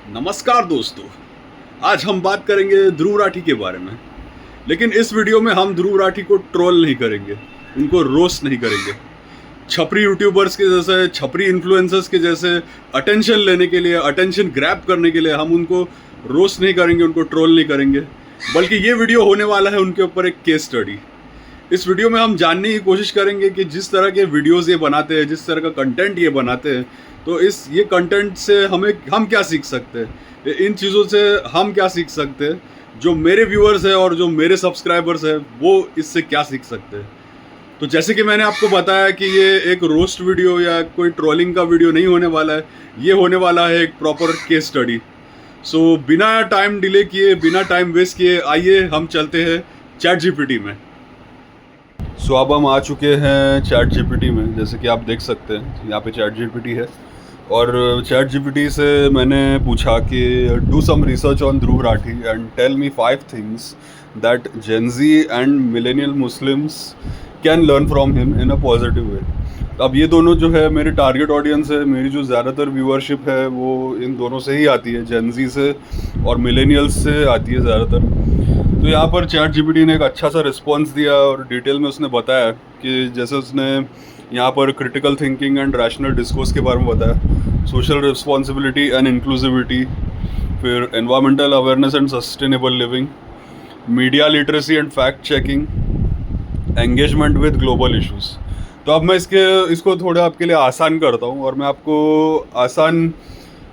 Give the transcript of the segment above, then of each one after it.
नमस्कार दोस्तों। आज हम बात करेंगे ध्रुव राठी के बारे में। लेकिन इस वीडियो में हम ध्रुव राठी को ट्रोल नहीं करेंगे, उनको रोस्ट नहीं करेंगे। छपरी यूट्यूबर्स के जैसे, छपरी इन्फ्लुएंसर्स के जैसे अटेंशन लेने के लिए, अटेंशन ग्रैब करने के लिए हम उनको रोस्ट नहीं करेंगे, उनको ट्रोल नहीं करेंगे। बल्कि ये वीडियो होने वाला है उनके ऊपर एक केस स्टडी। इस वीडियो में हम जानने की कोशिश करेंगे कि जिस तरह के वीडियोस ये बनाते हैं, जिस तरह का कंटेंट ये बनाते हैं, तो ये कंटेंट से हम क्या सीख सकते हैं, इन चीज़ों से हम क्या सीख सकते हैं। जो मेरे व्यूअर्स हैं और जो मेरे सब्सक्राइबर्स हैं वो इससे क्या सीख सकते हैं। तो जैसे कि मैंने आपको बताया कि ये एक रोस्ट वीडियो या कोई ट्रोलिंग का वीडियो नहीं होने वाला है, ये होने वाला है एक प्रॉपर केस स्टडी। सो बिना टाइम डिले किए, बिना टाइम वेस्ट किए, आइए हम चलते हैं चैट जीपीटी में। सो अब हम आ चुके हैं चैट जीपीटी में। जैसे कि आप देख सकते हैं यहाँ पे चैट जीपीटी है और चैट जीपीटी से मैंने पूछा कि do some research on Dhruv Rathee and tell me 5 things that Gen Z and millennial Muslims can learn from him in a positive way. अब ये दोनों जो है मेरे टारगेट ऑडियंस है, मेरी जो ज़्यादातर व्यूअरशिप है वो इन दोनों से ही आती है, जेन ज़ी से और मिलेनियल्स से आती है ज़्यादातर। तो यहाँ पर चैट जीपीटी ने एक अच्छा सा रिस्पॉन्स दिया और डिटेल में उसने बताया कि जैसे उसने यहाँ पर critical thinking and rational discourse के बारे में बताया, सोशल रिस्पॉन्सिबिलिटी एंड इंक्लूसिविटी, फिर environmental awareness and sustainable living, media literacy and fact checking, engagement with global issues. तो अब मैं इसको थोड़ा आपके लिए आसान करता हूँ और मैं आपको आसान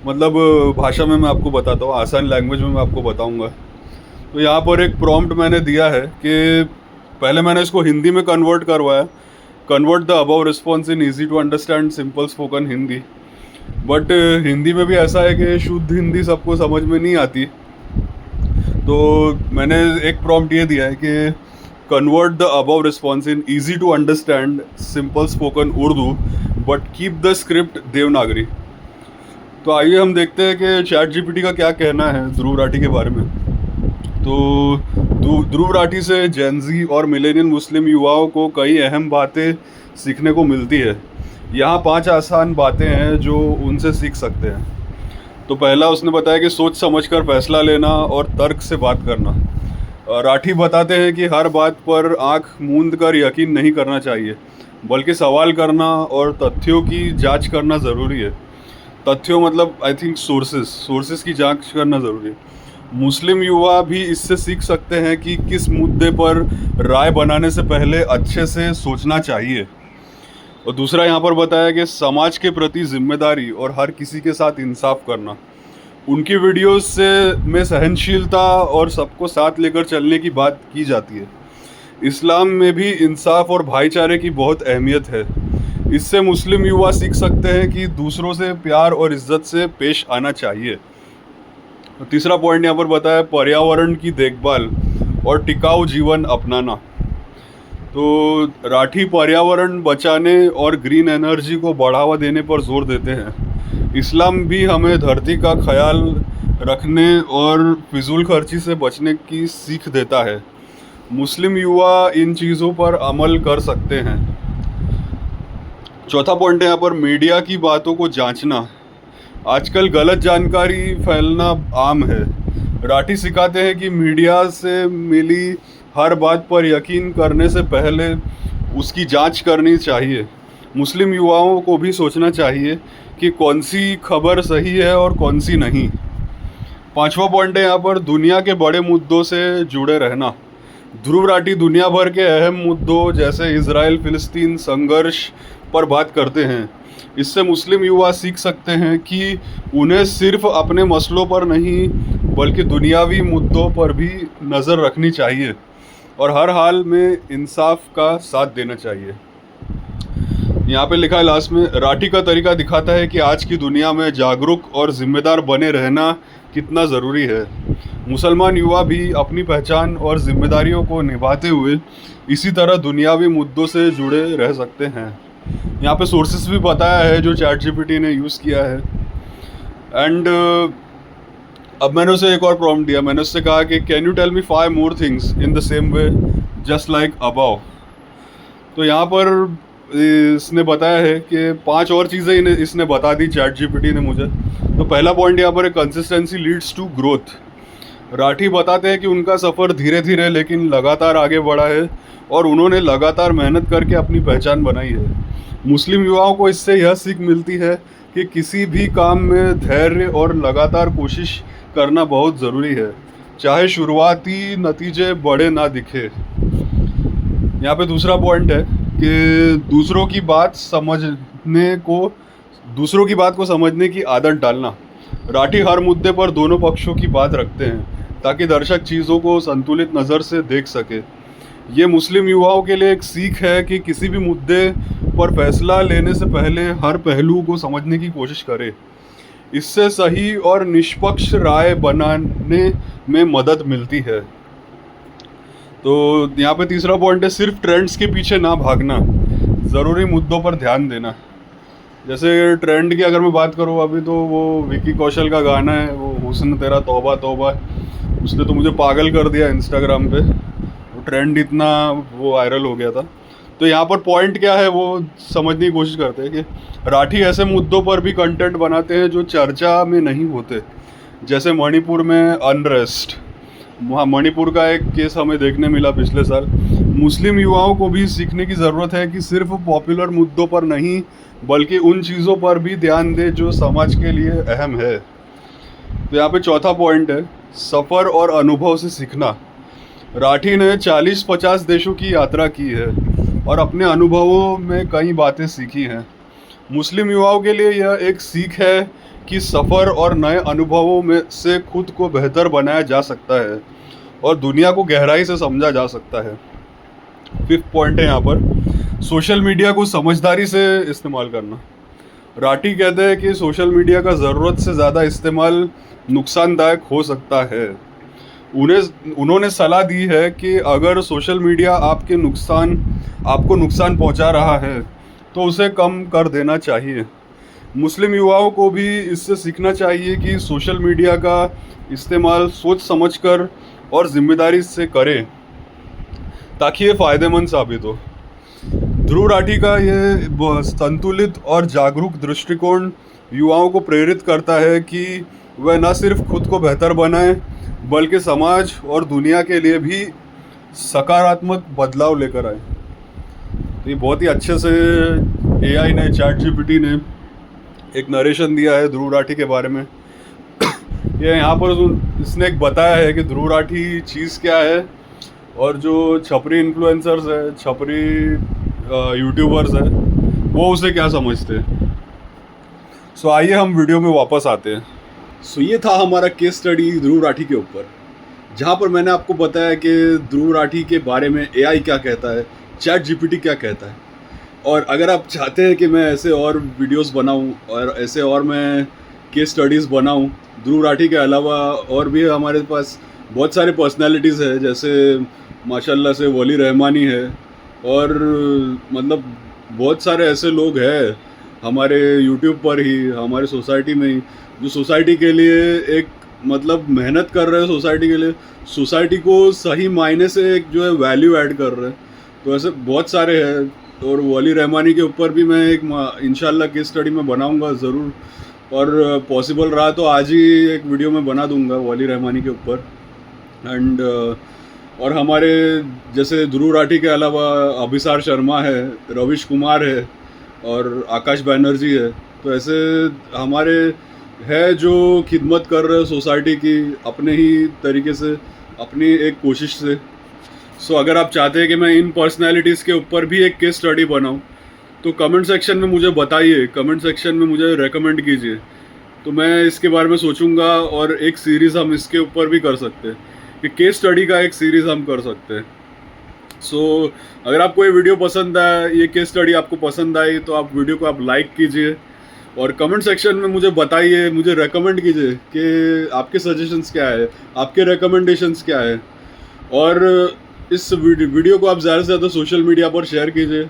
मतलब भाषा में मैं आपको बताता हूँ, आसान लैंग्वेज में मैं आपको बताऊँगा। तो यहाँ पर एक प्रॉम्प्ट मैंने दिया है कि पहले मैंने इसको हिंदी में कन्वर्ट करवाया, convert the above response in easy to understand simple spoken Hindi. But Hindi में भी ऐसा है कि शुद्ध हिंदी सबको समझ में नहीं आती। तो मैंने एक प्रॉम्प्ट ये दिया है कि convert the above response in easy to understand simple spoken Urdu but keep the script Devanagari. तो आइए हम देखते हैं कि चैट जीपीटी का क्या कहना है ध्रुव राठी के बारे में। तो ध्रुव राठी से जेन ज़ी और मिलेनियल मुस्लिम युवाओं को कई अहम बातें सीखने को मिलती है। यहाँ 5 आसान बातें हैं जो उनसे सीख सकते हैं। तो पहला उसने बताया कि सोच समझकर फैसला लेना और तर्क से बात करना। राठी बताते हैं कि हर बात पर आंख मूंद कर यकीन नहीं करना चाहिए, बल्कि सवाल करना और तथ्यों की जांच करना ज़रूरी है। तथ्यों मतलब आई थिंक सोर्सेस की जांच करना ज़रूरी है। मुस्लिम युवा भी इससे सीख सकते हैं कि किस मुद्दे पर राय बनाने से पहले अच्छे से सोचना चाहिए। और दूसरा यहाँ पर बताया कि समाज के प्रति जिम्मेदारी और हर किसी के साथ इंसाफ करना। उनकी वीडियोस से में सहनशीलता और सबको साथ लेकर चलने की बात की जाती है। इस्लाम में भी इंसाफ और भाईचारे की बहुत अहमियत है। इससे मुस्लिम युवा सीख सकते हैं कि दूसरों से प्यार और इज्जत से पेश आना चाहिए। तीसरा पॉइंट यहाँ पर बताया पर्यावरण की देखभाल और टिकाऊ जीवन अपनाना। तो राठी पर्यावरण बचाने और ग्रीन एनर्जी को बढ़ावा देने पर जोर देते हैं। इस्लाम भी हमें धरती का ख्याल रखने और फिजूल खर्ची से बचने की सीख देता है। मुस्लिम युवा इन चीज़ों पर अमल कर सकते हैं। चौथा पॉइंट है यहाँ पर मीडिया की बातों को जांचना। आजकल गलत जानकारी फैलना आम है। राठी सिखाते हैं कि मीडिया से मिली हर बात पर यकीन करने से पहले उसकी जांच करनी चाहिए। मुस्लिम युवाओं को भी सोचना चाहिए कि कौन सी खबर सही है और कौन सी नहीं। पांचवा पॉइंट है यहाँ पर दुनिया के बड़े मुद्दों से जुड़े रहना। ध्रुव राठी दुनिया भर के अहम मुद्दों जैसे इजराइल फिलिस्तीन संघर्ष पर बात करते हैं। इससे मुस्लिम युवा सीख सकते हैं कि उन्हें सिर्फ अपने मसलों पर नहीं बल्कि दुनियावी मुद्दों पर भी नज़र रखनी चाहिए और हर हाल में इंसाफ का साथ देना चाहिए। यहाँ पे लिखा है लास्ट में, राठी का तरीका दिखाता है कि आज की दुनिया में जागरूक और जिम्मेदार बने रहना कितना ज़रूरी है। मुसलमान युवा भी अपनी पहचान और जिम्मेदारियों को निभाते हुए इसी तरह दुनियावी मुद्दों से जुड़े रह सकते हैं। यहाँ पे सोर्सेस भी बताया है जो चैट जीपीटी ने यूज़ किया है। एंड अब मैंने उसे एक और प्रॉम्प्ट दिया। मैंने उससे कहा कि can you tell me 5 more things in the same way just like above. तो यहाँ पर इसने बताया है कि 5 और चीज़ें इसने बता दी चैट जीपीटी ने मुझे। तो पहला पॉइंट यहाँ पर है, consistency leads to growth. Rathee बताते हैं कि उनका सफ़र धीरे धीरे लेकिन लगातार आगे बढ़ा है और उन्होंने लगातार मेहनत करके अपनी पहचान बनाई है। मुस्लिम युवाओं को इससे यह सीख मिलती है कि किसी भी काम में धैर्य और लगातार कोशिश करना बहुत ज़रूरी है, चाहे शुरुआती नतीजे बड़े ना दिखे। यहाँ पे दूसरा पॉइंट है कि दूसरों की बात को समझने की आदत डालना। राठी हर मुद्दे पर दोनों पक्षों की बात रखते हैं ताकि दर्शक चीज़ों को संतुलित नज़र से देख सके। ये मुस्लिम युवाओं के लिए एक सीख है कि किसी भी मुद्दे पर फैसला लेने से पहले हर पहलू को समझने की कोशिश करें। इससे सही और निष्पक्ष राय बनाने में मदद मिलती है। तो यहाँ पे तीसरा पॉइंट है, सिर्फ ट्रेंड्स के पीछे ना भागना, ज़रूरी मुद्दों पर ध्यान देना। जैसे ट्रेंड की अगर मैं बात करूँ, अभी तो वो विकी कौशल का गाना है, वो हुस्न तेरा तौबा तौबा, उसने तो मुझे पागल कर दिया इंस्टाग्राम पे। वो ट्रेंड इतना वो वायरल हो गया था। तो यहाँ पर पॉइंट क्या है वो समझने की कोशिश करते हैं कि राठी ऐसे मुद्दों पर भी कंटेंट बनाते हैं जो चर्चा में नहीं होते। जैसे मणिपुर में अनरेस्ट, वहाँ मणिपुर का एक केस हमें देखने मिला पिछले साल। मुस्लिम युवाओं को भी सीखने की ज़रूरत है कि सिर्फ पॉपुलर मुद्दों पर नहीं बल्कि उन चीज़ों पर भी ध्यान दें जो समाज के लिए अहम है। तो यहाँ पे चौथा पॉइंट है, सफ़र और अनुभव से सीखना। राठी ने 40-50 देशों की यात्रा की है और अपने अनुभवों में कई बातें सीखी हैं। मुस्लिम युवाओं के लिए यह एक सीख है कि सफ़र और नए अनुभवों में से खुद को बेहतर बनाया जा सकता है और दुनिया को गहराई से समझा जा सकता है। फिफ्थ पॉइंट है यहाँ पर, सोशल मीडिया को समझदारी से इस्तेमाल करना। राठी कहते हैं कि सोशल मीडिया का ज़रूरत से ज़्यादा इस्तेमाल नुकसानदायक हो सकता है। उन्होंने सलाह दी है कि अगर सोशल मीडिया आपको नुकसान पहुंचा रहा है तो उसे कम कर देना चाहिए। मुस्लिम युवाओं को भी इससे सीखना चाहिए कि सोशल मीडिया का इस्तेमाल सोच समझकर और ज़िम्मेदारी से करें ताकि ये फ़ायदेमंद साबित हो। ध्रुव राठी का ये संतुलित और जागरूक दृष्टिकोण युवाओं को प्रेरित करता है कि वह न सिर्फ खुद को बेहतर बनाएं बल्कि समाज और दुनिया के लिए भी सकारात्मक बदलाव लेकर आए। तो ये बहुत ही अच्छे से AI ने, ChatGPT ने एक नरेशन दिया है ध्रुव राठी के बारे में। ये यहाँ पर इसने एक बताया है कि ध्रुव राठी चीज़ क्या है और जो छपरी इन्फ्लुएंसर्स है, छपरी यूट्यूबर्स है, वो उसे क्या समझते हैं। सो आइए हम वीडियो में वापस आते हैं। सो ये था हमारा केस स्टडी ध्रुव राठी के ऊपर, जहाँ पर मैंने आपको बताया कि ध्रुव राठी के बारे में AI क्या कहता है, ChatGPT क्या कहता है। और अगर आप चाहते हैं कि मैं ऐसे और वीडियोस बनाऊं और ऐसे और मैं केस स्टडीज़ बनाऊं ध्रुव राठी के अलावा, और भी हमारे पास बहुत सारे पर्सनालिटीज़ है, जैसे माशाल्लाह से वली रहमानी है और मतलब बहुत सारे ऐसे लोग हैं हमारे यूट्यूब पर ही, हमारे सोसाइटी में ही, जो सोसाइटी के लिए एक मतलब मेहनत कर रहे हैं, सोसाइटी के लिए, सोसाइटी को सही मायने से एक जो है वैल्यू ऐड कर रहे हैं। तो ऐसे बहुत सारे हैं और वली रहमानी के ऊपर भी मैं एक इंशाल्लाह केस स्टडी में बनाऊंगा ज़रूर, और पॉसिबल रहा तो आज ही एक वीडियो में बना दूंगा वली रहमानी के ऊपर। एंड और हमारे जैसे ध्रुव राठी के अलावा अभिसार शर्मा है, रविश कुमार है और आकाश बैनर्जी है। तो ऐसे हमारे है जो खिदमत कर रहे हैं सोसाइटी की अपने ही तरीके से, अपनी एक कोशिश से। सो अगर आप चाहते हैं कि मैं इन पर्सनैलिटीज़ के ऊपर भी एक केस स्टडी बनाऊं तो कमेंट सेक्शन में मुझे बताइए, कमेंट सेक्शन में मुझे रेकमेंड कीजिए, तो मैं इसके बारे में सोचूंगा और एक सीरीज़ हम इसके ऊपर भी कर सकते हैं कि केस स्टडी का एक सीरीज़ हम कर सकते हैं। सो अगर आपको ये वीडियो पसंद आया, ये केस स्टडी आपको पसंद आई, तो आप वीडियो को आप लाइक कीजिए और कमेंट सेक्शन में मुझे बताइए, मुझे रेकमेंड कीजिए कि आपके सजेशंस क्या है, आपके रिकमेंडेशंस क्या है। और इस वीडियो को आप ज़्यादा से ज़्यादा सोशल मीडिया पर शेयर कीजिए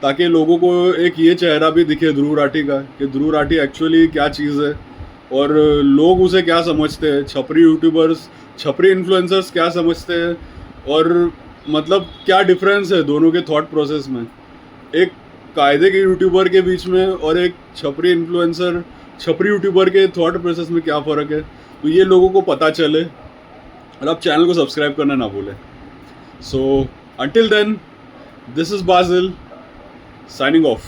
ताकि लोगों को एक ये चेहरा भी दिखे ध्रुव राठी का कि ध्रुव राठी एक्चुअली क्या चीज़ है और लोग उसे क्या समझते हैं, छपरी यूट्यूबर्स, छपरी इन्फ्लुएंसर्स क्या समझते हैं और मतलब क्या डिफरेंस है दोनों के थॉट प्रोसेस में, एक कायदे के यूट्यूबर के बीच में और एक छपरी इन्फ्लुएंसर छपरी यूट्यूबर के थॉट प्रोसेस में क्या फ़र्क है, तो ये लोगों को पता चले। और आप चैनल को सब्सक्राइब करना ना भूलें। So until then, this is Basil signing of.